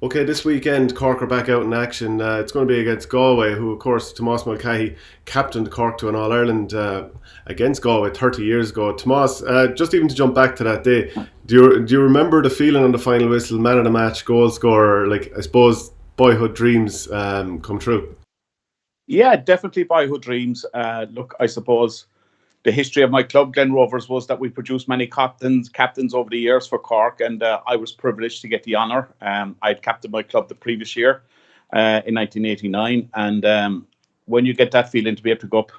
Okay, this weekend Cork are back out in action. It's going to be against Galway, who, of course, Tomas Mulcahy captained Cork to an All Ireland against Galway 30 years ago. Tomas, just even to jump back to that day, do you remember the feeling on the final whistle, man of the match, goal scorer? Like, I suppose boyhood dreams come true. Yeah, definitely boyhood dreams. Look, I suppose the history of my club, Glen Rovers, was that we produced many captains over the years for Cork, and I was privileged to get the honour. I'd captained my club the previous year in 1989, and when you get that feeling to be able to go up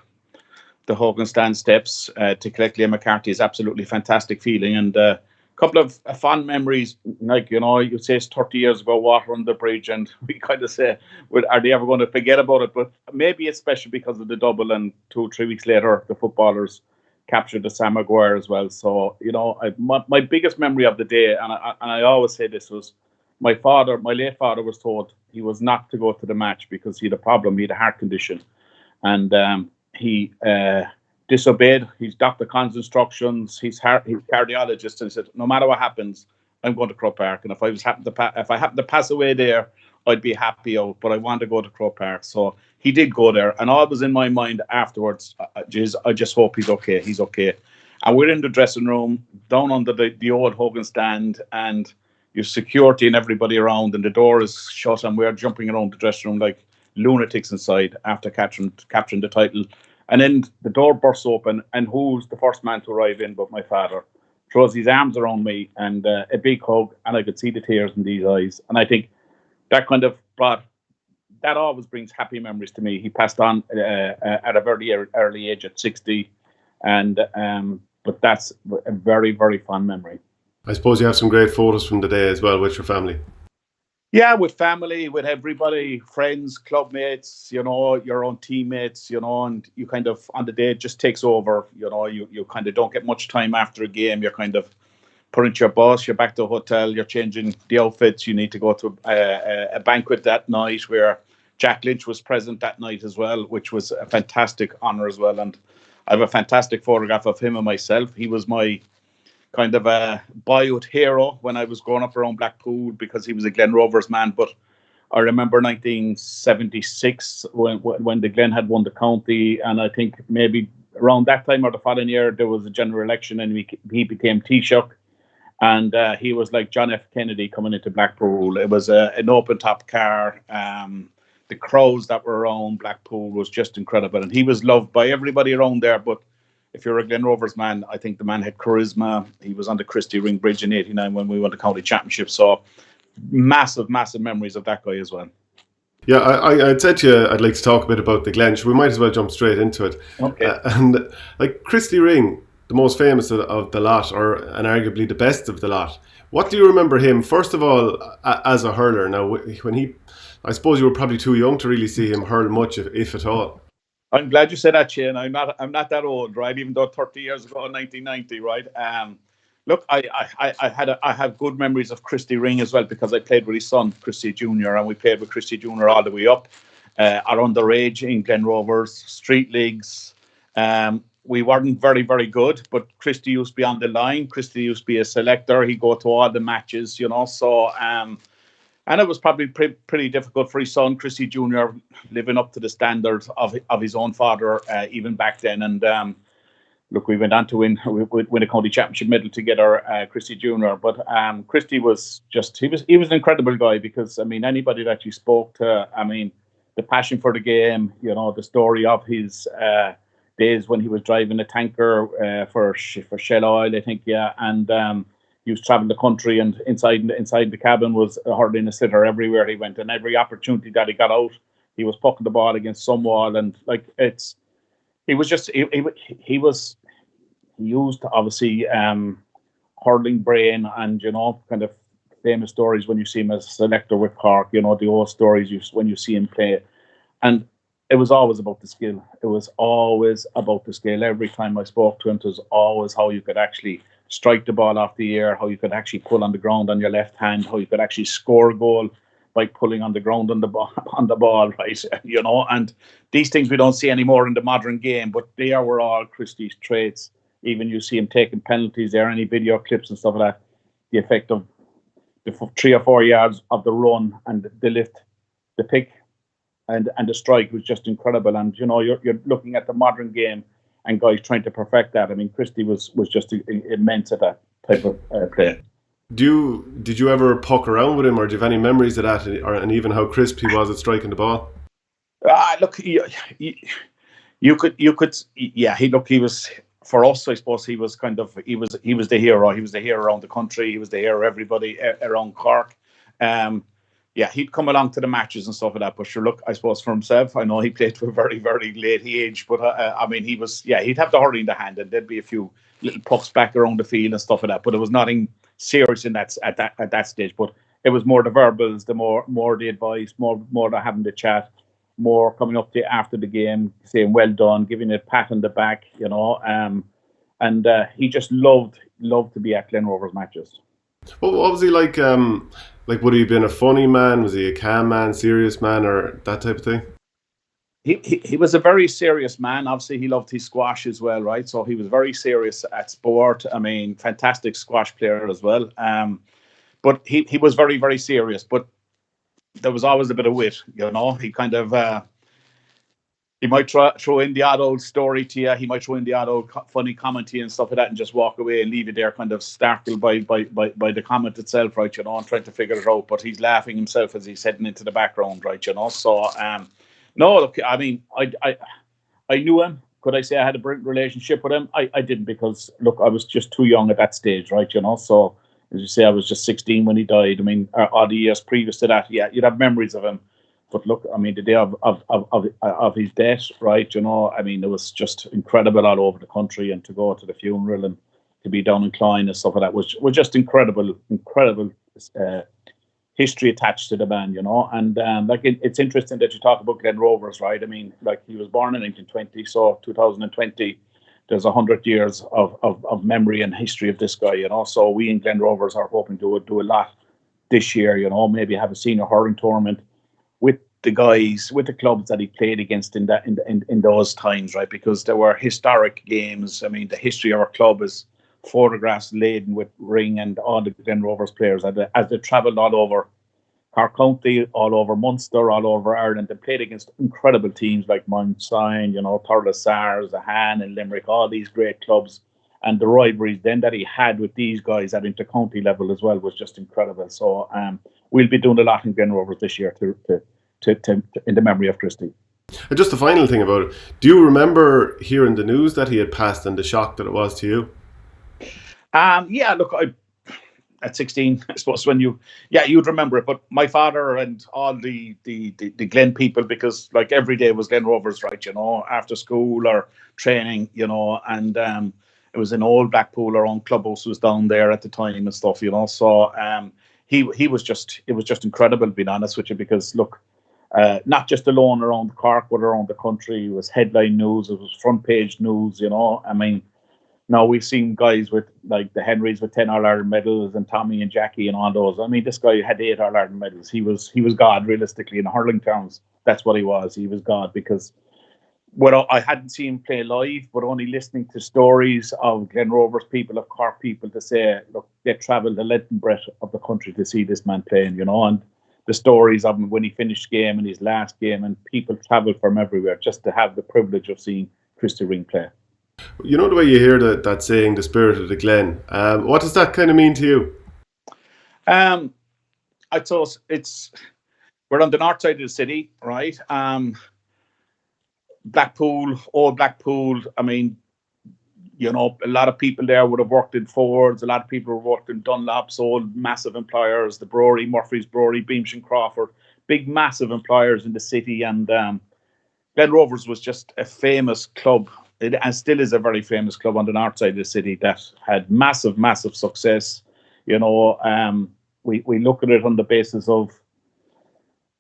the Horgan stand steps to collect Liam McCarthy is absolutely fantastic feeling. And a couple of fond memories, like, you say it's 30 years ago, water on the bridge, and we kind of say, well, are they ever going to forget about it? But maybe it's special because of the double, and 2 or 3 weeks later, the footballers captured the Sam Maguire as well. So, my biggest memory of the day, and I always say this, was my late father was told he was not to go to the match because he had a problem, he had a heart condition. And he disobeyed his Dr. Khan's instructions, his cardiologist, and he said, no matter what happens, I'm going to Croke Park. And if I happen to pass away there, I'd be happy out, but I want to go to Croke Park. So he did go there. And all was in my mind afterwards, I just hope he's okay. He's okay. And we're in the dressing room, down under the old Hogan stand, and your security and everybody around, and the door is shut, and we're jumping around the dressing room like lunatics inside after capturing the title. And then the door bursts open, and who's the first man to arrive in but my father? Throws his arms around me and a big hug, and I could see the tears in these eyes. And I think that that always brings happy memories to me. He passed on at a very early age, at 60, and but that's a very, very fond memory. I suppose you have some great photos from the day as well with your family. Yeah, with family, with everybody, friends, club mates, your own teammates, and you kind of, on the day, it just takes over. You kind of don't get much time after a game. You're kind of putting your bus, you're back to the hotel, you're changing the outfits. You need to go to a banquet that night where Jack Lynch was present that night as well, which was a fantastic honour as well. And I have a fantastic photograph of him and myself. He was my kind of a boyhood hero when I was growing up around Blackpool because he was a Glen Rovers man. But I remember 1976 when the Glen had won the county, and I think maybe around that time or the following year there was a general election, and he became Taoiseach, and he was like John F. Kennedy coming into Blackpool. It was an open top car. The crowds that were around Blackpool was just incredible, and he was loved by everybody around there. But if you're a Glen Rovers man, I think the man had charisma. He was on the Christy Ring Bridge in '89 when we won the county championship. So massive, massive memories of that guy as well. Yeah, I'd said to you I'd like to talk a bit about the Glen. We might as well jump straight into it. Okay. And like Christy Ring, the most famous of the lot, and arguably the best of the lot. What do you remember him, first of all, as a hurler? Now, I suppose you were probably too young to really see him hurl much, if at all. I'm glad you said that, Shane. I'm not that old, right? Even though 30 years ago in 1990, right? Look, I have good memories of Christy Ring as well because I played with his son, Christy Jr., and we played with Christy Jr. all the way up. Our underage in Glen Rovers, street leagues. We weren't very, very good, but Christy used to be on the line. Christy used to be a selector. He'd go to all the matches, so... and it was probably pretty difficult for his son, Christy Jr., living up to the standards of his own father, even back then. And look, we went on to win a county championship medal together, Christy Jr. But Christy was he was an incredible guy because, I mean, anybody that you spoke to, I mean, the passion for the game, the story of his days when he was driving a tanker for Shell Oil, I think, yeah, and he was traveling the country, and inside the cabin was hurling a sitter everywhere he went, and every opportunity that he got out, he was pucking the ball against some wall, and like he used obviously hurling brain, and kind of famous stories when you see him as a selector with Cork, the old stories when you see him play, and it was always about the skill. It was always about the skill. Every time I spoke to him, it was always how you could actually strike the ball off the air, how you could actually pull on the ground on your left hand, how you could actually score a goal by pulling on the ground on the ball, right? And these things we don't see anymore in the modern game, but they were all Christie's traits. Even you see him taking penalties there, any video clips and stuff like that, the effect of the 3 or 4 yards of the run and the lift, the pick, and the strike was just incredible. And you're looking at the modern game and guys trying to perfect that. I mean, Christy was just immense at that type of play. Did you ever puck around with him, or do you have any memories of that, and even how crisp he was at striking the ball? Look, you could, yeah. He was, for us, I suppose he was he was the hero. He was the hero around the country. He was the hero everybody around Cork. Yeah, he'd come along to the matches and stuff like that. But sure, look, I suppose for himself, I know he played to a very, very late age. But I mean, he'd have the hurling in the hand, and there'd be a few little pucks back around the field and stuff like that. But it was nothing serious in that at that stage. But it was more the verbals, the more the advice, more the having the chat, more coming up to you after the game, saying well done, giving a pat on the back, and he just loved to be at Glen Rovers matches. Well, what was he like? Like, would he have been a funny man? Was he a calm man, serious man, or that type of thing? He was a very serious man. Obviously, he loved his squash as well, right? So he was very serious at sport. I mean, fantastic squash player as well. But he was very, very serious. But there was always a bit of wit, He kind of he might throw in the odd old story to you. He might throw in the odd old funny comment to you and stuff like that, and just walk away and leave you there, kind of startled by the comment itself, right? And trying to figure it out. But he's laughing himself as he's heading into the background, right? So no, look, I mean, I knew him. Could I say I had a brilliant relationship with him? I didn't, because look, I was just too young at that stage, right? So as you say, I was just 16 when he died. I mean, all the years previous to that, yeah, you'd have memories of him. But look, I mean, the day of his death, right? I mean, it was just incredible all over the country, and to go to the funeral and to be down in Clyne and stuff like that was just incredible history attached to the man, And it's interesting that you talk about Glen Rovers, right? I mean, like, he was born in 1920, so 2020, there's 100 years of memory and history of this guy, So we in Glen Rovers are hoping to do a lot this year, maybe have a senior hurling tournament with the guys, with the clubs that he played against in those times, right? Because there were historic games. I mean, the history of our club is photographs laden with Ring and all the Glen Rovers players as they travelled all over Cork County, all over Munster, all over Ireland. They played against incredible teams like Mount Sion, Thurles SARS, Han and Limerick, all these great clubs. And the rivalries then that he had with these guys at inter-county level as well was just incredible. So we'll be doing a lot in Glen Rovers this year to in the memory of Christy. And just the final thing about it, do you remember hearing the news that he had passed and the shock that it was to you? Yeah, look, at 16, I suppose you'd remember it. But my father and all the Glen people, because like every day was Glen Rovers, right? After school or training, and it was in Old Blackpool. Our own clubhouse was down there at the time and stuff, So it was just incredible, being honest with you, because look, not just alone around Cork, but around the country. It was headline news. It was front page news. I mean, now we've seen guys with like the Henrys with 10 All-Ireland medals, and Tommy and Jackie and all those. I mean, this guy had 8 All-Ireland medals. He was God, realistically, in hurling terms. That's what he was. He was God, because I hadn't seen him play live, but only listening to stories of Glen Rovers people, of Cork people, to say, look, they travelled the length and breadth of the country to see this man playing, and the stories of him when he finished game and his last game, and people travelled from everywhere just to have the privilege of seeing Christy Ring play. You know the way you hear that saying, the spirit of the Glen. What does that kind of mean to you? I thought we're on the north side of the city, right? Blackpool, Old Blackpool. I mean, a lot of people there would have worked in Fords. A lot of people would have worked in Dunlop's, old massive employers, the Brewery, Murphy's Brewery, Beamish and Crawford, big massive employers in the city. And Glen Rovers was just a famous club, and still is a very famous club on the north side of the city that had massive, massive success. We look at it on the basis of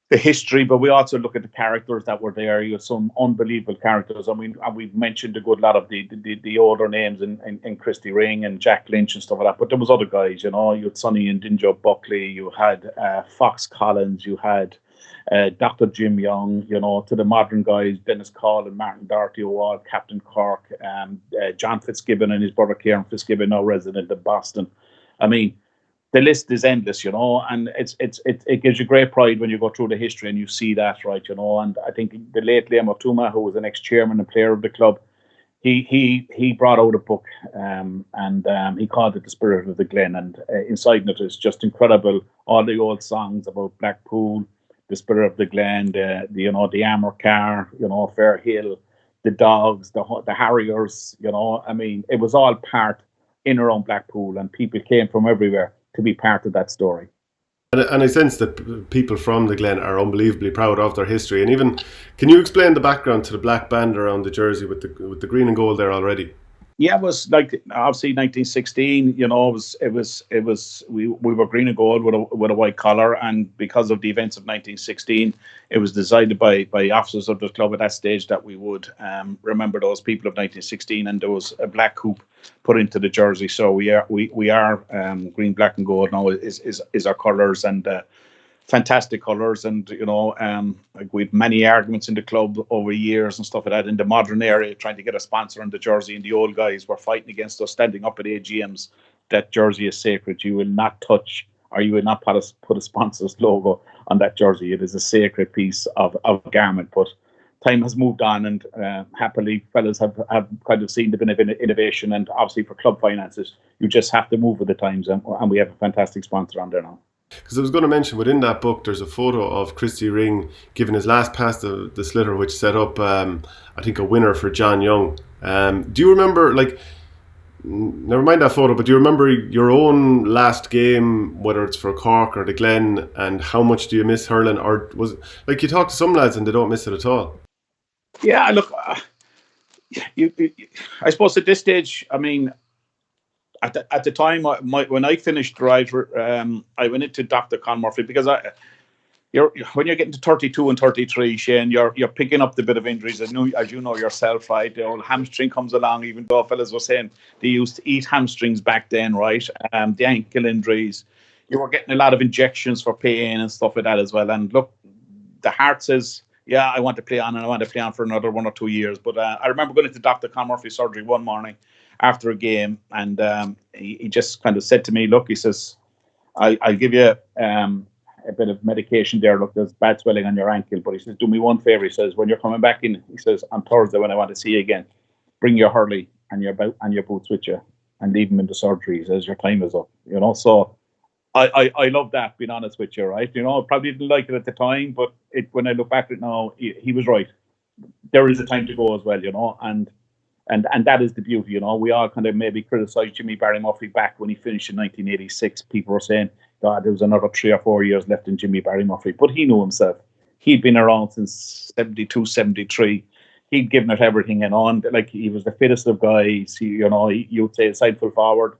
the history, but we also look at the characters that were there. You had some unbelievable characters. I mean, and we've mentioned a good lot of the older names in Christy Ring and Jack Lynch and stuff like that. But there was other guys, you had Sonny and Dinjo Buckley, you had Fox Collins, you had Dr. Jim Young, to the modern guys, Dennis Call and Martin Doherty, O'Wall, Captain Cork, John Fitzgibbon and his brother Kieran Fitzgibbon, now resident in Boston. I mean, the list is endless, and it gives you great pride when you go through the history and you see that, right, and I think the late Liam O'Tuma, who was an ex-chairman and player of the club, he brought out a book, and he called it The Spirit of the Glen, and inside it is just incredible, all the old songs about Blackpool, the Spirit of the Glen, the Armour Car, Fair Hill, the Dogs, the Harriers, I mean, it was all part in around Blackpool, and people came from everywhere to be part of that story. And I sense that people from the Glen are unbelievably proud of their history. And even, can you explain the background to the black band around the jersey with the green and gold there already? Yeah, it was like obviously 1916. We were green and gold with a white collar, and because of the events of 1916, it was decided by officers of the club at that stage that we would remember those people of 1916, and there was a black hoop put into the jersey. So we are green, black, and gold now is our colours, and fantastic colours, and like we've many arguments in the club over years and stuff like that in the modern area trying to get a sponsor on the jersey, and the old guys were fighting against us, standing up at AGMs. That jersey is sacred. You will not touch, or you will not put a sponsor's logo on that jersey. It is a sacred piece of garment. But time has moved on, and happily fellas have kind of seen the bit of innovation, and obviously for club finances you just have to move with the times, and we have a fantastic sponsor on there now. Because I was going to mention, within that book, there's a photo of Christy Ring giving his last pass to the sliotar, which set up, I think, a winner for John Young. Do you remember, never mind that photo, but do you remember your own last game, whether it's for Cork or the Glen, and how much do you miss hurling? Or was it, like, you talk to some lads and they don't miss it at all? Yeah, look, I suppose at this stage, I mean, at the time, when I finished Drive, I went into Dr. Con Murphy, because when you're getting to 32 and 33, Shane, you're picking up the bit of injuries. As you know yourself, right? The old hamstring comes along, even though fellas were saying they used to eat hamstrings back then, right? The ankle injuries. You were getting a lot of injections for pain and stuff like that as well. And look, the heart says, yeah, I want to play on, and I want to play on for another 1 or 2 years. But I remember going into Dr. Con Murphy surgery one morning after a game, and he just kind of said to me, look, he says, I'll give you a bit of medication there. Look, there's bad swelling on your ankle, but he says, do me one favor. He says, when you're coming back in, he says, on Thursday when I want to see you again, bring your hurley and your boots with you, and leave them in the surgery. He says, your time is up. So I love that, being honest with you, right? I probably didn't like it at the time, but when I look back at it now, he was right. There is a time to go as well, and that is the beauty, We all kind of maybe criticised Jimmy Barry Murphy back when he finished in 1986. People were saying, God, there was another 3 or 4 years left in Jimmy Barry Murphy. But he knew himself. He'd been around since 72, 73. He'd given it everything, like he was the fittest of guys. You'd say aside full forward,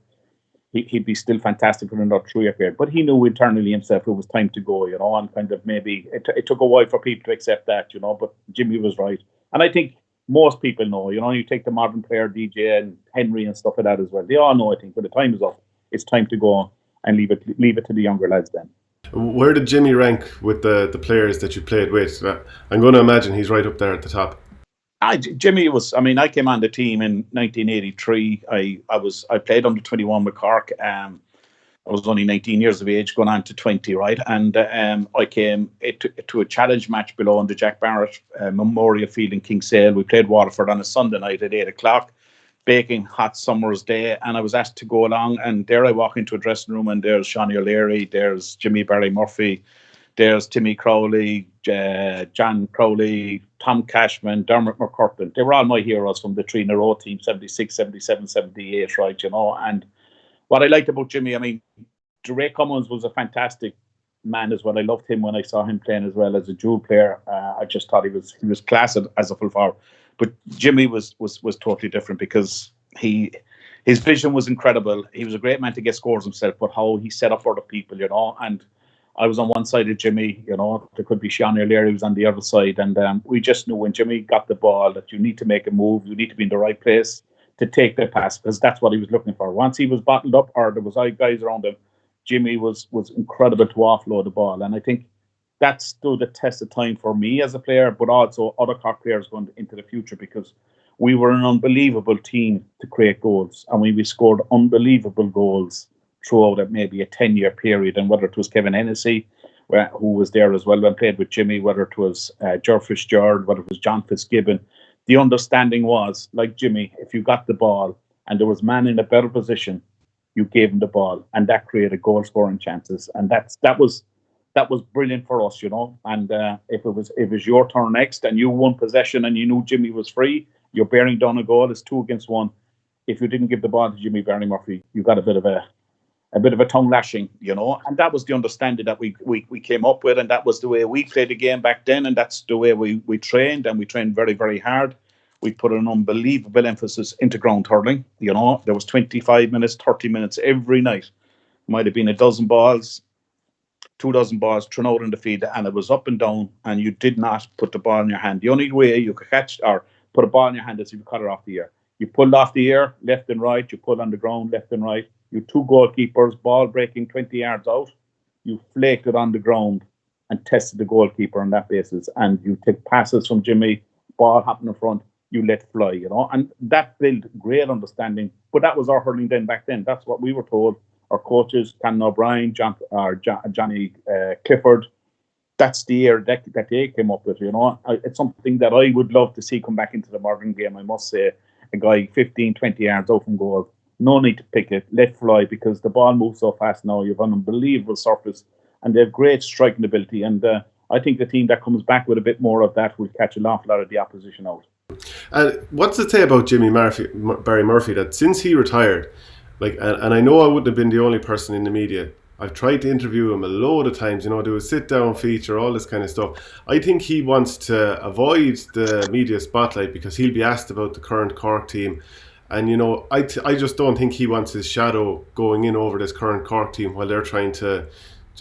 he'd be still fantastic for another 3 year period. But he knew internally himself it was time to go, and kind of maybe it took a while for people to accept that, but Jimmy was right. And I think most people know, you take the modern player, DJ and Henry and stuff like that as well. They all know, I think, when the time is up, it's time to go and leave it to the younger lads then. Where did Jimmy rank with the players that you played with? I'm going to imagine he's right up there at the top. Jimmy was, I came on the team in 1983. I played under 21 with Cork. I was only 19 years of age, going on to 20, right? And I came to a challenge match below on the Jack Barrett Memorial Field in Kinsale. We played Waterford on a Sunday night at 8 o'clock, baking hot summer's day, and I was asked to go along. And there I walk into a dressing room, and there's Shawnee O'Leary, there's Jimmy Barry Murphy, there's Timmy Crowley, John Crowley, Tom Cashman, Dermot McCurtain. They were all my heroes from the 3 in a row team, 76, 77, 78, right? And what I liked about Jimmy, Ray Cummins was a fantastic man as well. I loved him when I saw him playing as well as a dual player. I just thought he was class as a full forward. But Jimmy was totally different, because his vision was incredible. He was a great man to get scores himself, but how he set up other people, And I was on one side of Jimmy, there could be Sean O'Leary who was on the other side, and we just knew when Jimmy got the ball that you need to make a move, you need to be in the right place to take the pass, because that's what he was looking for. Once he was bottled up, or there was guys around him, Jimmy was incredible to offload the ball. And I think that stood the test of time for me as a player, but also other Cork players going into the future, because we were an unbelievable team to create goals, and we scored unbelievable goals throughout maybe a 10-year period, and whether it was Kevin Hennessy, who was there as well and played with Jimmy, whether it was Ger Fitzgerald, whether it was John Fitzgibbon, the understanding was, like Jimmy, if you got the ball and there was man in a better position, you gave him the ball, and that created goal scoring chances, and that was brilliant for us, And if it was your turn next and you won possession and you knew Jimmy was free, you're bearing down a goal. It's 2 against 1. If you didn't give the ball to Jimmy Barney Murphy, you got a bit of a tongue lashing, And that was the understanding that we came up with, and that was the way we played the game back then, and that's the way we trained, and we trained very, very hard. We put an unbelievable emphasis into ground hurling. There was 25 minutes, 30 minutes every night. Might have been a dozen balls, 2 dozen balls thrown out in the field, and it was up and down, and you did not put the ball in your hand. The only way you could catch or put a ball in your hand is if you cut it off the air. You pulled off the air, left and right. You pulled on the ground, left and right. You 2 goalkeepers, ball breaking 20 yards out. You flaked it on the ground and tested the goalkeeper on that basis. And you take passes from Jimmy, ball happened in front, you let fly, And that built great understanding. But that was our hurling then back then. That's what we were told. Our coaches, Ken O'Brien, Johnny Clifford, that's the year that they came up with, It's something that I would love to see come back into the modern game, I must say. A guy 15, 20 yards out from goal. No need to pick it. Let fly, because the ball moves so fast now. You have an unbelievable surface, and they have great striking ability. And I think the team that comes back with a bit more of that will catch an awful lot of the opposition out. What's it say about Jimmy Barry Murphy that since he retired, and I know I wouldn't have been the only person in the media. I've tried to interview him a load of times, do a sit-down feature, all this kind of stuff. I think he wants to avoid the media spotlight because he'll be asked about the current Cork team. And, I just don't think he wants his shadow going in over this current Cork team while they're trying to,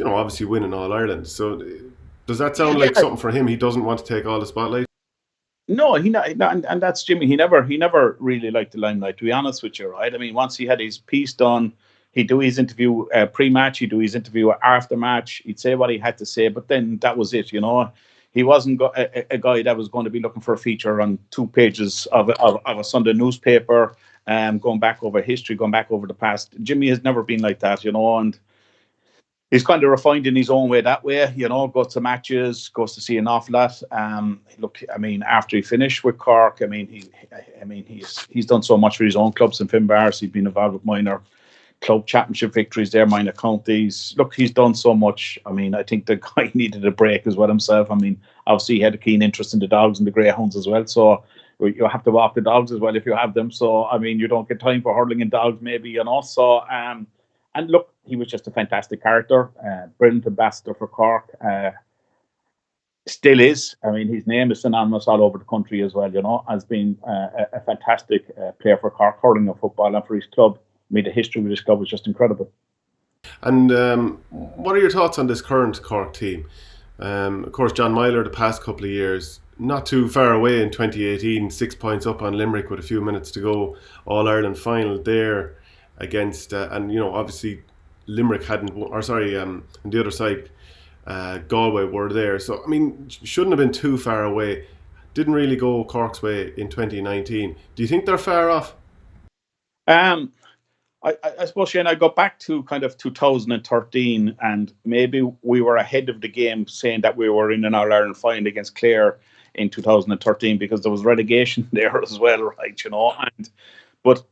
obviously win in All-Ireland. So does that sound like something for him? He doesn't want to take all the spotlight? No, and that's Jimmy. He never really liked the limelight, to be honest with you, right? I mean, once he had his piece done, he'd do his interview pre-match, he'd do his interview after match, he'd say what he had to say, but then that was it, He wasn't a guy that was going to be looking for a feature on 2 pages of a Sunday newspaper, going back over history, going back over the past. Jimmy has never been like that, and he's kind of refined in his own way that way, goes to matches, goes to see an awful lot. Look, I mean, after he finished with Cork, he's done so much for his own clubs in Finbars. He's been involved with minor club championship victories there, minor counties. Look, he's done so much. I mean, I think the guy needed a break as well himself. I mean, obviously he had a keen interest in the dogs and the greyhounds as well. So you have to walk the dogs as well if you have them. So, I mean, you don't get time for hurling and dogs maybe, So, and look, he was just a fantastic character, brilliant ambassador for Cork. Still is. I mean, his name is synonymous all over the country as well, has been a fantastic player for Cork hurling and football and for his club. I mean, the history of this club was just incredible. And what are your thoughts on this current Cork team? Of course, John Myler the past couple of years, not too far away in 2018, 6 points up on Limerick with a few minutes to go, All-Ireland final there against, and obviously Limerick hadn't, on the other side, Galway were there. So, I mean, shouldn't have been too far away. Didn't really go Cork's way in 2019. Do you think they're far off? I suppose, Shane, I go back to kind of 2013, and maybe we were ahead of the game saying that we were in an All-Ireland final against Clare in 2013 because there was relegation there as well, right, but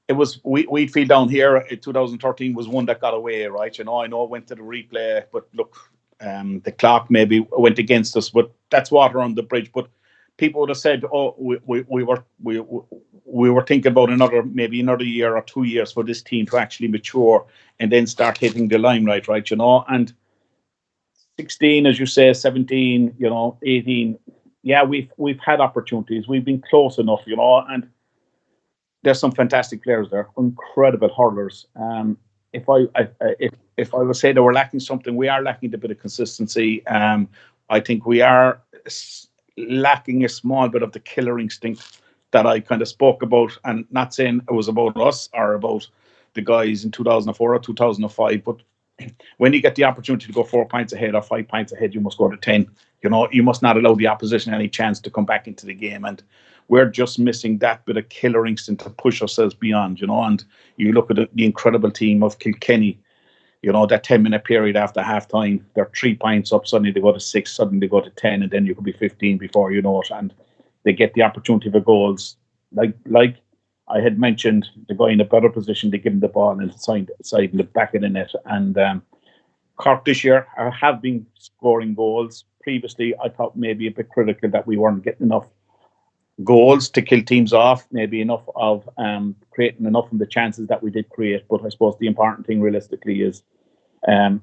it was, we'd feel down here in 2013 was one that got away, right, I know it went to the replay, but look, the clock maybe went against us, but that's water on the bridge. But people would have said, oh, we were thinking about another year or 2 years for this team to actually mature and then start hitting the limelight, right, and 16, as you say, 17, 18, yeah, we've had opportunities, we've been close enough, and there's some fantastic players there, incredible hurlers. If I would say that we're lacking something, we are lacking a bit of consistency. I think we are lacking a small bit of the killer instinct that I kind of spoke about, and not saying it was about us or about the guys in 2004 or 2005, but when you get the opportunity to go 4 points ahead or 5 points ahead, you must go to 10. You must not allow the opposition any chance to come back into the game. And we're just missing that bit of killer instinct to push ourselves beyond, And you look at the incredible team of Kilkenny, that 10-minute period after half-time, they're 3 points up, suddenly they go to 6, suddenly they go to 10, and then you could be 15 before you know it. And they get the opportunity for goals. Like I had mentioned, the guy in a better position, they give him the ball and side in the back of the net. And Cork this year have been scoring goals. Previously, I thought maybe a bit critical that we weren't getting enough goals to kill teams off, maybe enough of creating enough of the chances that we did create. But I suppose the important thing realistically is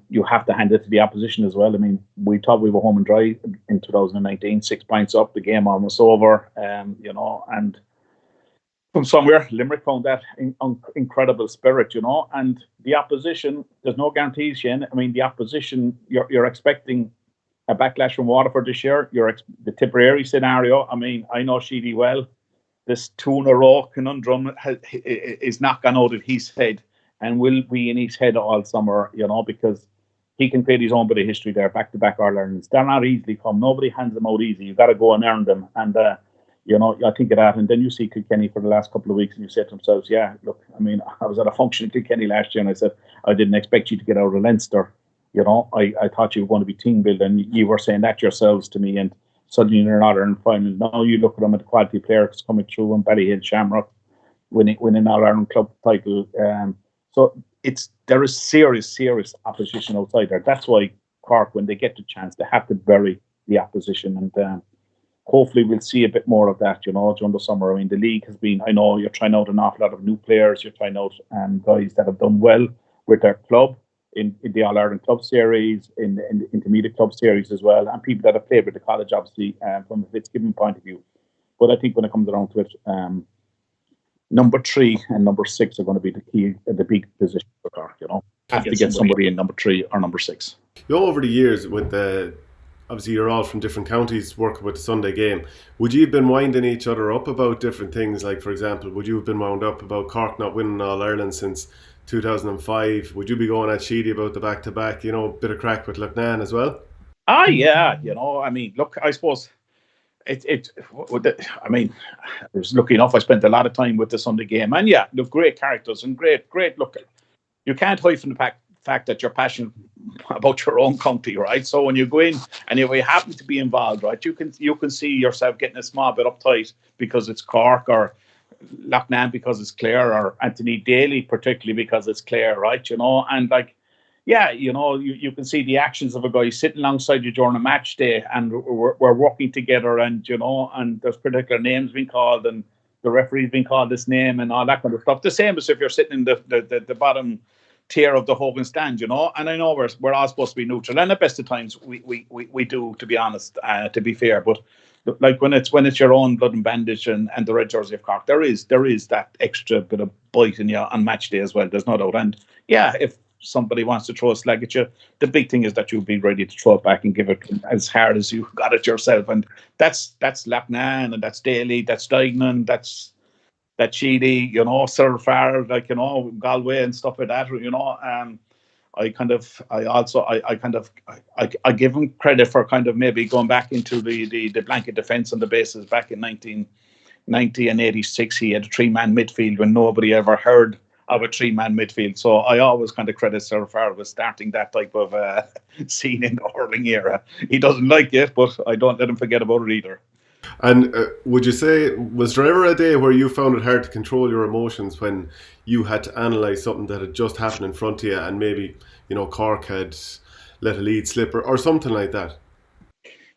you have to hand it to the opposition as well. I mean, we thought we were home and dry in 2019, 6 points up, the game almost over, and from somewhere, Limerick found that incredible spirit, and the opposition, there's no guarantees, Shane. I mean, the opposition, you're expecting a backlash from Waterford this year. The Tipperary scenario, I mean, I know Sheedy well. This 2-in-a-row conundrum is not gone out of his head and will be in his head all summer, because he can create his own bit of history there, back-to-back All-Irelands. They're not easily come. Nobody hands them out easy. You've got to go and earn them. And, I think of that. And then you see Kilkenny for the last couple of weeks and you say to themselves, yeah, look, I mean, I was at a function in Kilkenny last year and I said, I didn't expect you to get out of Leinster. I thought you were going to be team building. You were saying that yourselves to me, and suddenly you're not in final. Now you look at them at the quality players coming through, and Ballyhill, Shamrock winning All Ireland club title. So there is serious opposition outside there. That's why Cork, when they get the chance, they have to bury the opposition, and hopefully we'll see a bit more of that. During the summer. I mean, the league has been. I know you're trying out an awful lot of new players. You're trying out guys that have done well with their club. In the All-Ireland Club Series, in the Intermediate Club Series as well, and people that have played with the college, obviously, from a Fitzgibbon point of view. But I think when it comes around to it, number 3 and number 6 are going to be the big position for Cork, Have to get somebody in number 3 or number 6. Over the years, obviously you're all from different counties working with the Sunday game, would you have been winding each other up about different things? Like, for example, would you have been wound up about Cork not winning All-Ireland since 2005? Would you be going at Sheedy about the back-to-back, bit of crack with Loughnane as well? Yeah, I mean, look, I suppose I mean, I was lucky enough, I spent a lot of time with the Sunday game, and yeah, look, great characters and great, look, you can't hide from the fact that you're passionate about your own county, right? So when you go in and if you happen to be involved, right, you can see yourself getting a small bit uptight because it's Cork, or Loughnane because it's Clare, or Anthony Daly particularly because it's Clare, right? And like, yeah, you can see the actions of a guy sitting alongside you during a match day, and we're working together, and and there's particular names being called, and the referee's being called this name, and all that kind of stuff. The same as if you're sitting in the bottom tier of the Horgan stand, And I know we're all supposed to be neutral, and at best of times we do, to be honest, to be fair, but. Like when it's your own blood and bandage and the red jersey of Cork, there is that extra bit of bite in you on match day as well. There's no doubt. And yeah, if somebody wants to throw a slag at you, the big thing is that you'll be ready to throw it back and give it as hard as you got it yourself. And that's Loughnane, and that's Daly, that's Dignan, that's Sheedy, Sir Farr, Galway and stuff like that. I give him credit for kind of maybe going back into the blanket defence on the bases back in 1990 and 86. He had a 3-man midfield when nobody ever heard of a 3-man midfield. So I always kind of credit Sir Farr with starting that type of scene in the hurling era. He doesn't like it, but I don't let him forget about it either. And would you say, was there ever a day where you found it hard to control your emotions when you had to analyse something that had just happened in front of you, and maybe, Cork had let a lead slip or something like that?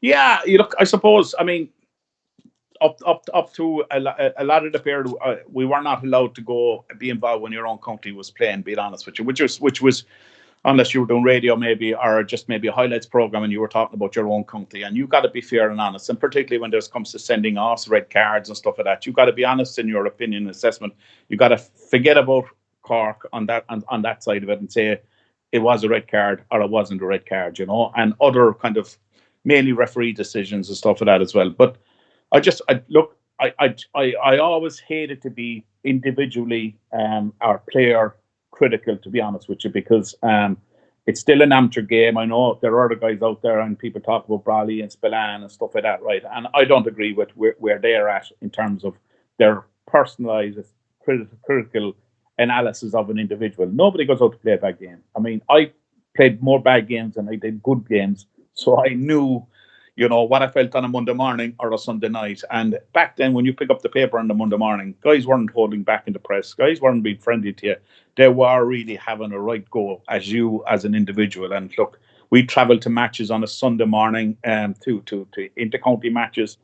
Yeah, look, I suppose, I mean, up to a lot of the period, we were not allowed to go be involved when your own country was playing, being honest with you, which was unless you were doing radio maybe, or just maybe a highlights program and you were talking about your own country. And you've got to be fair and honest. And particularly when it comes to sending off red cards and stuff like that, you've got to be honest in your opinion and assessment. You've got to forget about Cork on that side of it and say it was a red card or it wasn't a red card, and other kind of mainly referee decisions and stuff like that as well. But I always hated to be individually or player critical, to be honest with you, because it's still an amateur game. I know there are other guys out there, and people talk about Brawley and Spillane and stuff like that, right? And I don't agree with where they're at in terms of their personalised, critical analysis of an individual. Nobody goes out to play a bad game. I mean, I played more bad games than I did good games, so I knew, what I felt on a Monday morning or a Sunday night. And back then, when you pick up the paper on the Monday morning, guys weren't holding back in the press. Guys weren't being friendly to you. They were really having a right go as you as an individual. And look, we travelled to matches on a Sunday morning, to inter-county matches.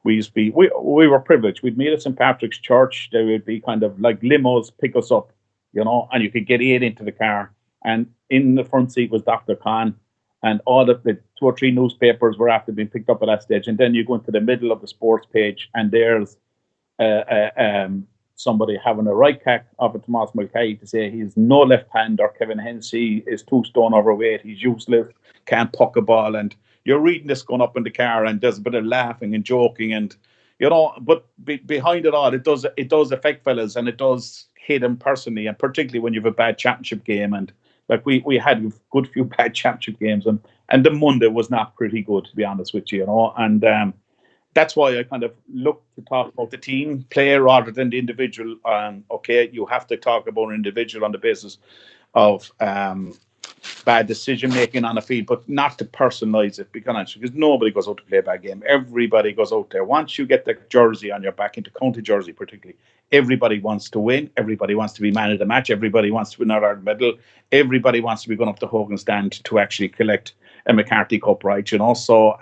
We used to be, we were privileged. We'd meet at St. Patrick's Church. There would be kind of like limos pick us up, and you could get 8 into the car. And in the front seat was Dr. Khan. And all of the 2 or 3 newspapers were after being picked up at that stage. And then you go into the middle of the sports page, and there's somebody having a right cack of a Tomas Mulcahy to say he's no left hand, or Kevin Hensey is 2 stone overweight, he's useless, can't puck a ball. And you're reading this going up in the car, and there's a bit of laughing and joking, and but behind it all, it does affect fellas, and it does hit them personally, and particularly when you have a bad championship game. And like we had a good few bad championship games, and the Monday was not pretty good, to be honest with you, and that's why I kind of look to talk about the team play rather than the individual. Okay, you have to talk about an individual on the basis of bad decision making on the field, but not to personalise it, because nobody goes out to play a bad game. Everybody goes out there. Once you get the jersey on your back, into county jersey particularly, everybody wants to win. Everybody wants to be man of the match. Everybody wants to win our medal. Everybody wants to be going up the Horgan stand to actually collect a McCarthy Cup, right? So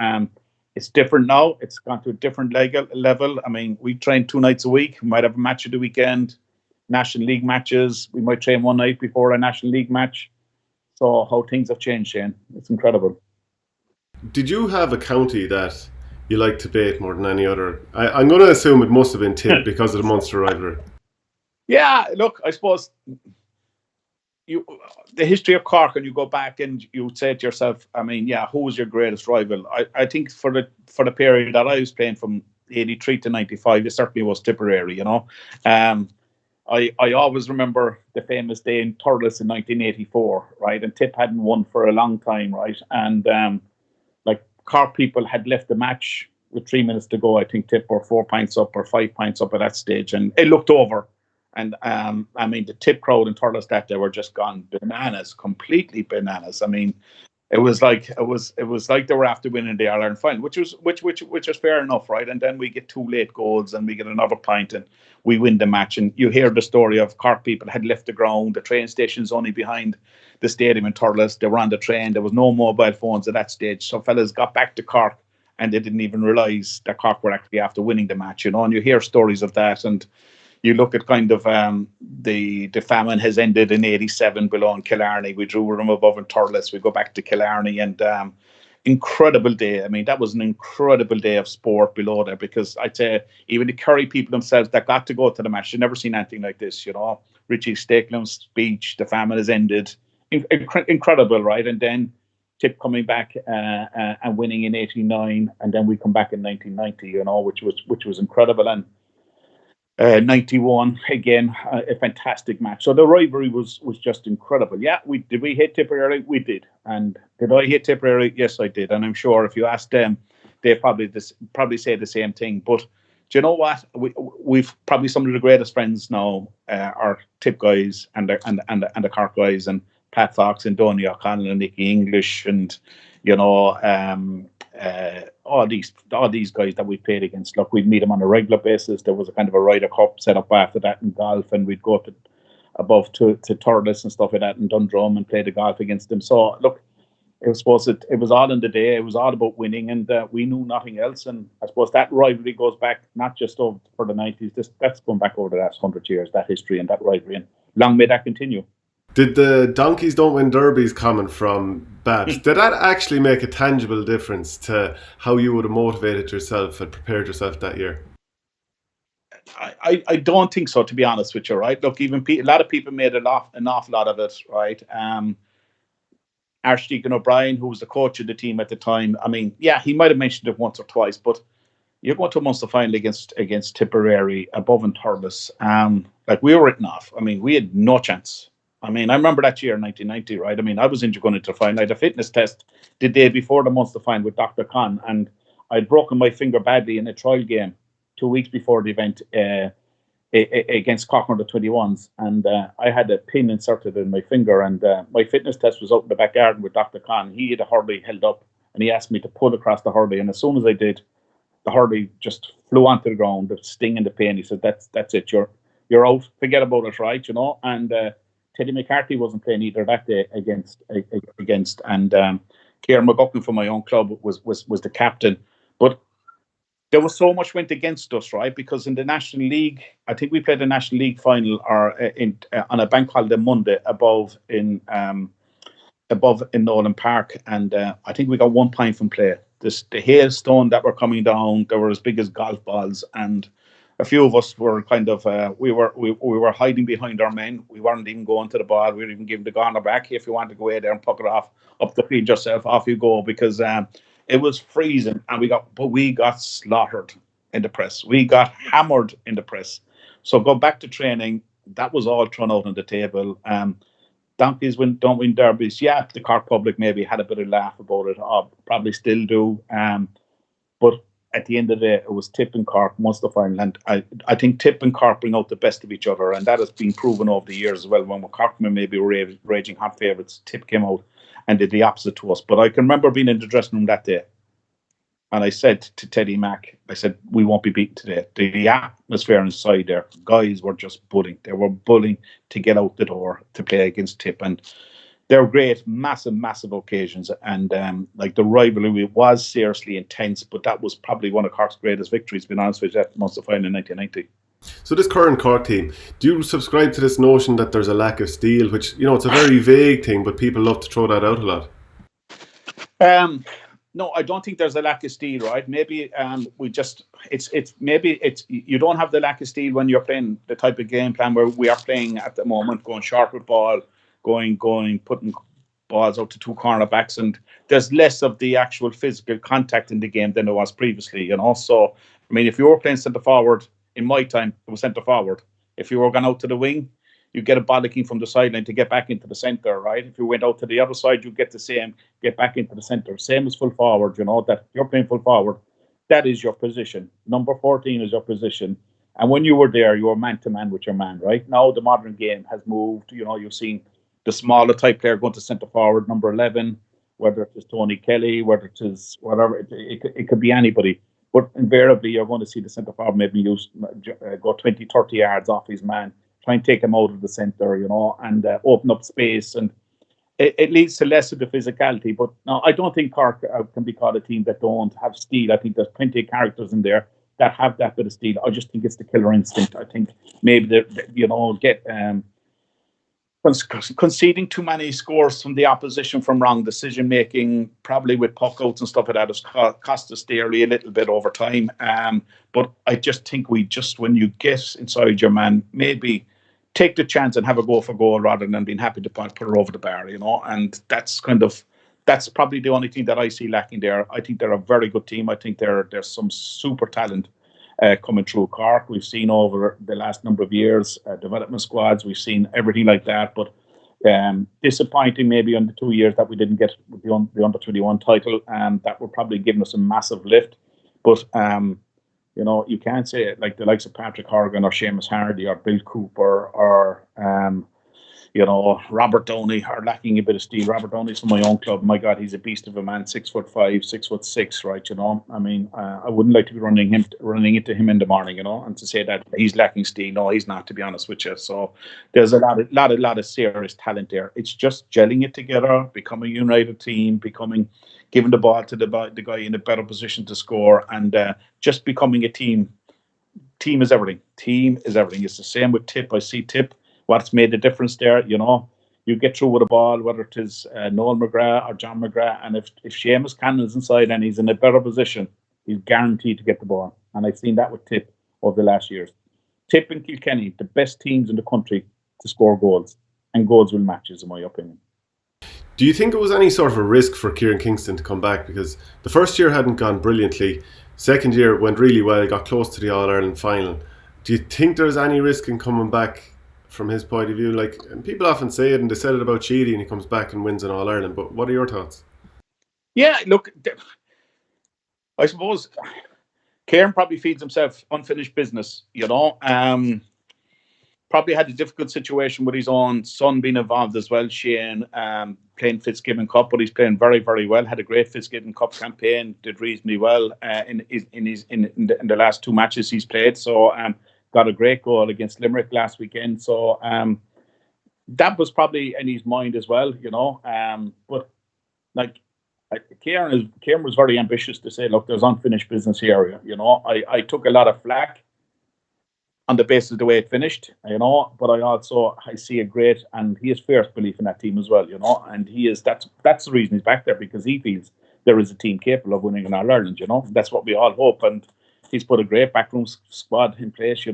it's different now. It's gone to a different level. I mean, we train 2 nights a week. We might have a match of the weekend, National League matches. We might train 1 night before a National League match. So how things have changed, Shane. It's incredible. Did you have a county that you liked to beat more than any other? I'm going to assume it must have been Tip because of the Munster rivalry. Yeah, look, I suppose the history of Cork, and you go back and you say to yourself, I mean, yeah, who was your greatest rival? I think for the period that I was playing from 83 to 95, it certainly was Tipperary, I always remember the famous day in Thurles in 1984, right? And Tip hadn't won for a long time, right? And Cork people had left the match with 3 minutes to go. I think Tip were 4 pints up or 5 pints up at that stage, and it looked over. And I mean, the Tip crowd in Thurles that day were just gone bananas, completely bananas. I mean, it was like they were after winning the All-Ireland final, which was fair enough, right? And then we get 2 late goals, and we get another pint, and we win the match. And you hear the story of Cork people had left the ground. The train station's only behind the stadium in Thurles. They were on the train. There was no mobile phones at that stage. So fellas got back to Cork, and they didn't even realise that Cork were actually after winning the match, And you hear stories of that, and you look at kind of the famine has ended in 87 below in Killarney. We drew them above in Thurles. We go back to Killarney, and incredible day. I mean, that was an incredible day of sport below there, because I'd say even the Kerry people themselves that got to go to the match, they've never seen anything like this, Richie Steakland's speech, the famine has ended. Incredible, right? And then Tip coming back and winning in 89, and then we come back in 1990, which was incredible. And 91 again, a fantastic match. So the rivalry was just incredible. Yeah, did we hit Tipperary? We did. And did I hit Tipperary? Yes, I did. And I'm sure if you ask them, they probably say the same thing. But do you know what? We've probably some of the greatest friends now are Tip guys and the Cork guys, and Pat Fox and Donny O'Connell and Nicky English, and all these guys that we played against. Look, we'd meet them on a regular basis. There was a kind of a Ryder Cup set up after that in golf, and we'd go up above to Thurles and stuff like that in Dundrum and play the golf against them. So look, I suppose it was all in the day. It was all about winning, and we knew nothing else. And I suppose that rivalry goes back not just over for the 90s. That's going back over the last 100 years, that history and that rivalry, and long may that continue. Did the donkeys don't win derbies comment from Babs, did that actually make a tangible difference to how you would have motivated yourself and prepared yourself that year? I don't think so, to be honest with you, right? Look, even a lot of people made an awful lot of it, right? Archdeacon O'Brien, who was the coach of the team at the time, I mean, yeah, he might have mentioned it once or twice, but you're going to a Munster final against Tipperary above in Thurles. Like, we were written off. I mean, we had no chance. I mean, I remember that year, 1990, right? I mean, I was going into the final. I had a fitness test the day before the Munster final with Dr. Khan, and I'd broken my finger badly in a trial game 2 weeks before the event against Cork under 21s. And I had a pin inserted in my finger, and my fitness test was out in the back garden with Dr. Khan. He had a hurley held up, and he asked me to pull across the hurley. And as soon as I did, the hurley just flew onto the ground, the sting and the pain. He said, that's it. You're out. Forget about it, right? And Teddy McCarthy wasn't playing either that day against and Kieran McGuckin from my own club was the captain. But there was so much went against us, right? Because in the National League, I think we played the National League final on a bank holiday Monday above in Nolan Park, and I think we got 1 point from play. The hailstone that were coming down, they were as big as golf balls, and a few of us were kind of we were hiding behind our men. We weren't even going to the ball. We were even giving the gunner back. If you want to go ahead there and puck it off up the field yourself, off you go, because it was freezing, and we got slaughtered in the press. We got hammered in the press. So go back to training. That was all thrown out on the table. Donkeys don't win derbies. Yeah, the Cork public maybe had a bit of laugh about it. Probably still do. But at the end of the day, it was Tip and Cork, Munster final. And I think Tip and Cork bring out the best of each other. And that has been proven over the years as well. When Cork maybe were raging hot favourites, Tip came out and did the opposite to us. But I can remember being in the dressing room that day. And I said to Teddy Mack, we won't be beaten today. The atmosphere inside there, guys were just bullying. They were bullying to get out the door to play against Tip. And they're great, massive, massive occasions. And the rivalry was seriously intense, but that was probably one of Cork's greatest victories, to be honest with you, at Munster final in 1990. So this current Cork team, do you subscribe to this notion that there's a lack of steel, which, it's a very vague thing, but people love to throw that out a lot? No, I don't think there's a lack of steel, right? Maybe you don't have the lack of steel when you're playing the type of game plan where we are playing at the moment, going short with ball, going, putting balls out to two cornerbacks, and there's less of the actual physical contact in the game than there was previously, So, I mean, if you were playing centre forward, in my time, it was centre forward. If you were going out to the wing, you get a bollocking from the sideline to get back into the centre, right? If you went out to the other side, you get the same, get back into the centre. Same as full forward, that you're playing full forward. That is your position. Number 14 is your position. And when you were there, you were man-to-man with your man, right? Now the modern game has moved. You've seen the smaller type player going to centre forward, number 11, whether it is Tony Kelly, whether it is whatever, it could be anybody. But invariably, you're going to see the centre forward maybe go 20, 30 yards off his man, try and take him out of the centre, and open up space. And it leads to less of the physicality. But no, I don't think Cork can be called a team that don't have steel. I think there's plenty of characters in there that have that bit of steel. I just think it's the killer instinct. I think maybe, conceding too many scores from the opposition from wrong decision making, probably with puck outs and stuff like that, has cost us dearly a little bit over time. But I just think when you get inside your man, maybe take the chance and have a go for goal rather than being happy to put her over the bar, And that's probably the only thing that I see lacking there. I think they're a very good team. I think there's some super talent coming through Cork. We've seen over the last number of years, development squads, we've seen everything like that. But disappointing maybe on the 2 years that we didn't get the under 21 title, and that would probably give us a massive lift. But you can't say it like the likes of Patrick Horgan or Seamus Hardy or Bill Cooper or Robert Downey are lacking a bit of steel. Robert Downey's from my own club. My God, he's a beast of a man, 6'5", 6'6", right? I mean, I wouldn't like to be running into him in the morning, and to say that he's lacking steel. No, he's not, to be honest with you. So there's a lot of serious talent there. It's just gelling it together, becoming a united team, giving the ball to the guy in a better position to score, and just becoming a team. Team is everything. Team is everything. It's the same with Tip. I see Tip. What's made the difference there, you get through with a ball, whether it is Noel McGrath or John McGrath, and if Seamus Cannon's inside and he's in a better position, he's guaranteed to get the ball. And I've seen that with Tip over the last years. Tip and Kilkenny, the best teams in the country to score goals, and goals will matches, in my opinion. Do you think it was any sort of a risk for Kieran Kingston to come back? Because the first year hadn't gone brilliantly. Second year went really well, got close to the All-Ireland final. Do you think there's any risk in coming back from his point of view? Like, and people often say it, and they said it about Sheedy, and he comes back and wins an All Ireland. But what are your thoughts? Yeah, look, I suppose Kieran probably feeds himself unfinished business. Probably had a difficult situation with his own son being involved as well. Shane playing Fitzgibbon Cup, but he's playing very, very well. Had a great Fitzgibbon Cup campaign. Did reasonably well in the last 2 matches he's played. So got a great goal against Limerick last weekend. So that was probably in his mind as well. But like Kieran was very ambitious to say, look, there's unfinished business here. I took a lot of flack on the basis of the way it finished, but I see a great, and he has fierce belief in that team as well, and that's the reason he's back there, because he feels there is a team capable of winning in All Ireland, that's what we all hope, and he's put a great backroom squad in place,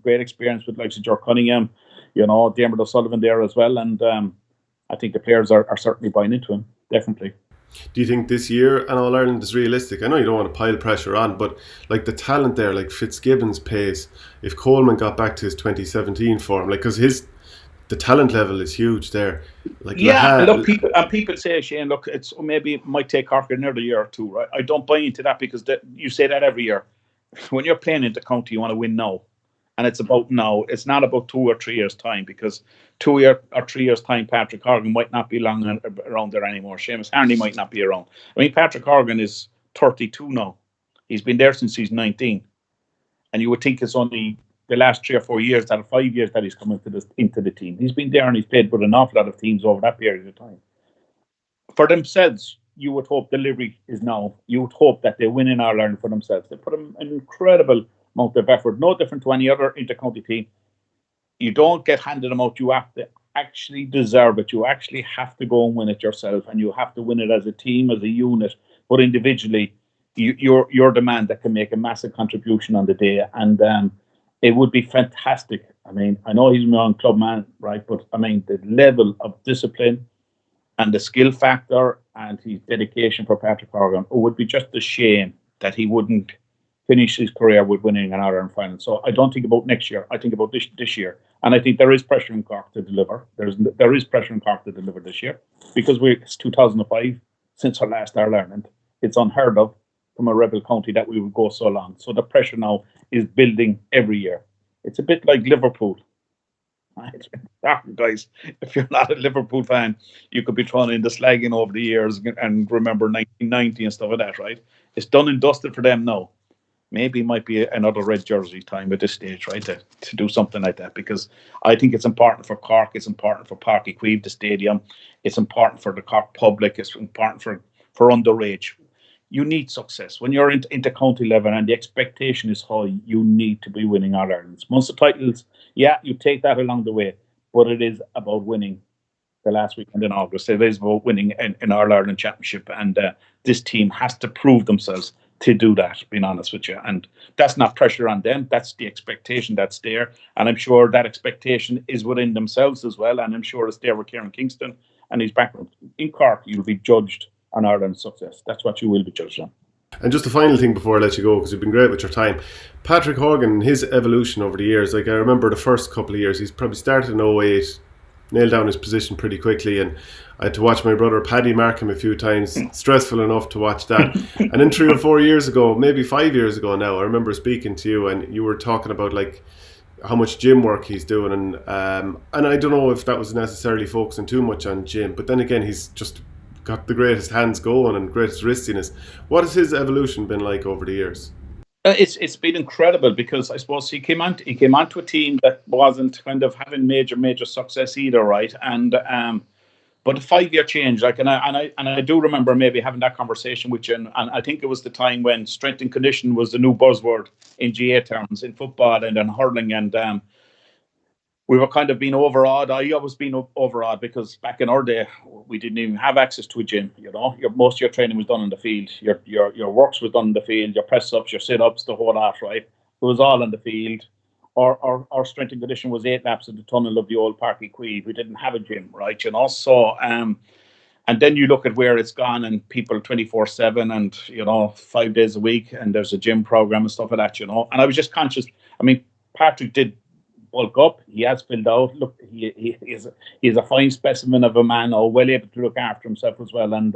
great experience with likes of Joe Cunningham, Dermot O'Sullivan there as well, and I think the players are certainly buying into him, definitely. Do you think this year an All Ireland is realistic? I know you don't want to pile pressure on, but like the talent there, like Fitzgibbon's pace, if Coleman got back to his 2017 form, like because the talent level is huge there. Like look, people say, Shane, look, maybe it might take Cork another year or two, right? I don't buy into that, because you say that every year. When you're playing in the county, you want to win now. And it's about now. It's not about 2 or 3 years' time, because 2 or 3 years' time, Patrick Horgan might not be long around there anymore. Seamus Harney might not be around. I mean, Patrick Horgan is 32 now. He's been there since he's 19. And you would think it's only the last 3 or 4 years, 5 years that he's come into the team. He's been there and he's played with an awful lot of teams over that period of time. For themselves, you would hope delivery is now. You would hope that they win in Ireland for themselves. They put an incredible amount of effort, no different to any other intercounty team. You don't get handed them out. You have to actually deserve it. You actually have to go and win it yourself, and you have to win it as a team, as a unit. But individually, you're the man that can make a massive contribution on the day, and it would be fantastic. I mean, I know he's my own club man, right? But I mean, the level of discipline and the skill factor and his dedication for Patrick Horgan, it would be just a shame that he wouldn't finish his career with winning an All Ireland final. So I don't think about next year. I think about this year. And I think there is pressure in Cork to deliver. There is pressure in Cork to deliver this year, because it's 2005 since our last All Ireland. It's unheard of from a rebel county that we would go so long. So the pressure now is building every year. It's a bit like Liverpool. Guys, if you're not a Liverpool fan, you could be thrown in the slagging over the years and remember 1990 and stuff like that, right? It's done and dusted for them now. Maybe it might be another red jersey time at this stage, right, to do something like that, because I think it's important for Cork, it's important for Páirc Uí Chaoimh, the stadium, it's important for the Cork public, it's important for underage. You need success. When you're into county level and the expectation is high, you need to be winning All Irelands. Munster titles, yeah, you take that along the way, but it is about winning the last weekend in August. It is about winning an All Ireland Championship, and this team has to prove themselves to do that, being honest with you. And that's not pressure on them. That's the expectation that's there. And I'm sure that expectation is within themselves as well. And I'm sure it's there with Kieran Kingston and his background. In Cork, you'll be judged on Ireland's success. That's what you will be judged on. And just a final thing before I let you go, because you've been great with your time. Patrick Horgan, his evolution over the years, like I remember the first couple of years, he's probably started in 08, nailed down his position pretty quickly, and I had to watch my brother Paddy mark him a few times. Stressful enough to watch that. And then 3 or 4 years ago, maybe 5 years ago now, I remember speaking to you and you were talking about like how much gym work he's doing, and I don't know if that was necessarily focusing too much on gym, but then again, he's just got the greatest hands going and greatest wristiness. What has his evolution been like over the years? It's been incredible, because I suppose he came onto a team that wasn't kind of having major success either, right? And but a 5-year change, like, and I do remember maybe having that conversation with you, and I think it was the time when strength and condition was the new buzzword in GA terms in football and in hurling, and we were kind of being overawed. I always been overawed, because back in our day, we didn't even have access to a gym. Most of your training was done in the field. Your works was done in the field. Your press ups, your sit ups, the whole lot, right? It was all in the field. Our strength and condition was 8 laps of the tunnel of the old Páirc Uí Chaoimh. We didn't have a gym, right? So and then you look at where it's gone, and people 24/7 and 5 days a week, and there's a gym program and stuff like that. And I was just conscious. I mean, Patrick did bulk up. He has filled out. Look, he's a fine specimen of a man, well able to look after himself as well. And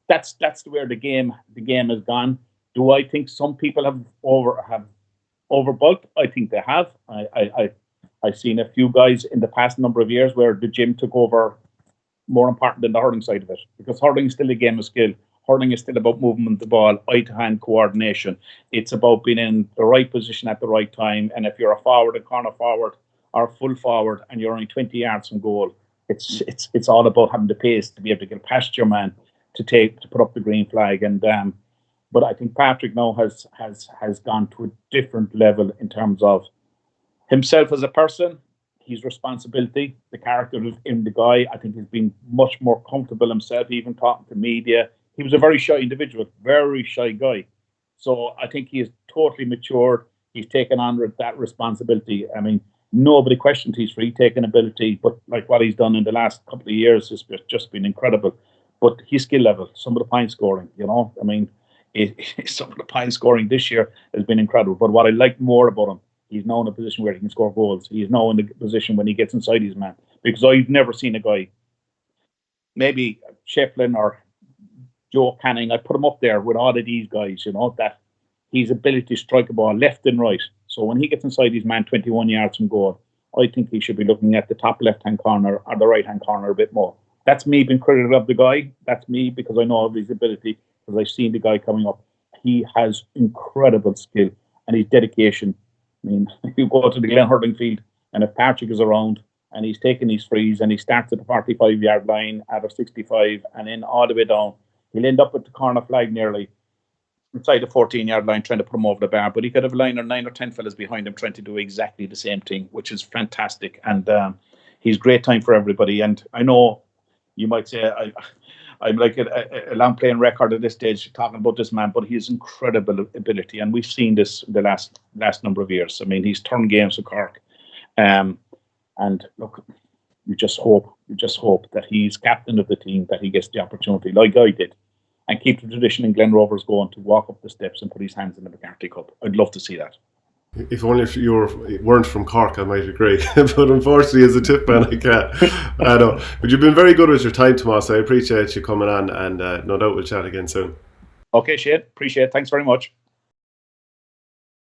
that's where the game has gone. Do I think some people have overbulked? I think they have. I've seen a few guys in the past number of years where the gym took over more important than the hurling side of it, because hurling is still a game of skill. Hurling is still about movement of the ball, eye-to-hand coordination. It's about being in the right position at the right time. And if you're a forward, a corner forward, or a full forward, and you're only 20 yards from goal, it's all about having the pace to be able to get past your man to put up the green flag. And but I think Patrick now has gone to a different level in terms of himself as a person, his responsibility, the character in the guy. I think he's been much more comfortable himself, even talking to media. He was a very shy individual, very shy guy. So I think he is totally matured. He's taken on that responsibility. I mean, nobody questioned his free-taking ability, but like what he's done in the last couple of years has just been incredible. But his skill level, some of the point scoring, I mean, some of the point scoring this year has been incredible. But what I like more about him, he's now in a position where he can score goals. He's now in the position when he gets inside his man. Because I've never seen a guy, maybe Shefflin or Joe Canning, I put him up there with all of these guys, that his ability to strike a ball left and right. So when he gets inside his man 21 yards from goal, I think he should be looking at the top left-hand corner or the right-hand corner a bit more. That's me being critical of the guy. That's me because I know of his ability, because I've seen the guy coming up. He has incredible skill and his dedication. I mean, you go to the Glen hurling field, and if Patrick is around and he's taking his frees and he starts at the 45-yard line out of 65 and then all the way down, he'll end up with the corner flag nearly inside the 14-yard line trying to put him over the bar. But he could have 9 or 10 fellas behind him trying to do exactly the same thing, which is fantastic. And he's great time for everybody. And I know you might say I'm like a long playing record at this stage talking about this man, but he has incredible ability, and we've seen this the last number of years. I mean, he's turned games for Cork, and look, you just hope that he's captain of the team, that he gets the opportunity like I did, and keep the tradition in Glen Rovers going to walk up the steps and put his hands in the McCarthy Cup. I'd love to see that. If only if you weren't from Cork, I might agree. But unfortunately, as a tip man, I can't. I know. But you've been very good with your time, Tomas. I appreciate you coming on, and no doubt we'll chat again soon. Okay, Shane. Appreciate it. Thanks very much.